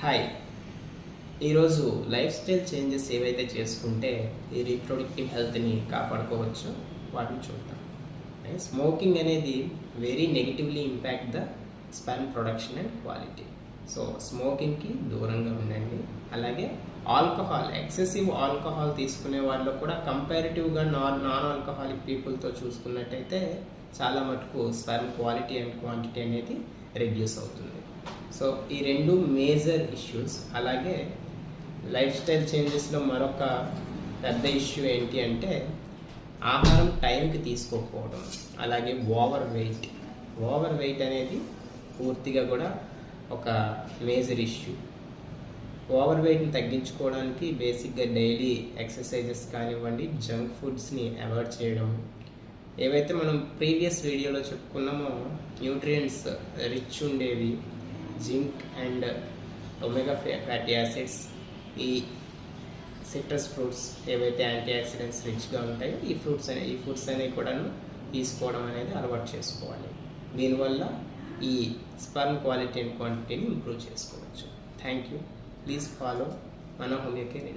Hi, ఈరోజు life style changes ఏవైతే చేసుకుంటే ఈ రీప్రొడక్టివ్ హెల్త్ని కాపాడుకోవచ్చు వాటిని చూద్దాం. స్మోకింగ్ అనేది very negatively impact the sperm production and quality. So స్మోకింగ్కి దూరంగా ఉండండి. అలాగే ఆల్కహాల్, ఎక్సెసివ్ ఆల్కహాల్ తీసుకునే వాళ్ళు కూడా కంపారిటివ్గా నాన్ ఆల్కహాలిక్ పీపుల్తో చూసుకున్నట్టయితే చాలా మటుకు స్పెర్మ్ క్వాలిటీ అండ్ క్వాంటిటీ అనేది రెడ్యూస్ అవుతుంది. సో ఈ రెండు మేజర్ ఇష్యూస్. అలాగే లైఫ్ స్టైల్ చేంజెస్లో మరొక పెద్ద ఇష్యూ ఏంటి అంటే ఆహారం టైంకి తీసుకోకపోవడం, అలాగే ఓవర్ వెయిట్ అనేది పూర్తిగా కూడా ఒక మేజర్ ఇష్యూ. ఓవర్ వెయిట్ని తగ్గించుకోవడానికి బేసిక్గా డైలీ ఎక్సర్సైజెస్ కానివ్వండి, జంక్ ఫుడ్స్ని అవాయిడ్ చేయడం, ఏవైతే మనం ప్రీవియస్ వీడియోలో చెప్పుకున్నామో న్యూట్రియంట్స్ రిచ్ ఉండేవి, zinc and omega fatty acids, ఈ సిట్రస్ ఫ్రూట్స్ ఏవైతే యాంటీ ఆక్సిడెంట్స్ రిచ్గా ఉంటాయో ఈ ఫుడ్స్ అనేవి కూడా తీసుకోవడం అనేది అలవాటు చేసుకోవాలి. దీనివల్ల ఈ స్పర్మ్ క్వాలిటీ అండ్ క్వాంటిటీని ఇంప్రూవ్ చేసుకోవచ్చు. Thank you. ప్లీజ్ ఫాలో మన హోమియో కేర్.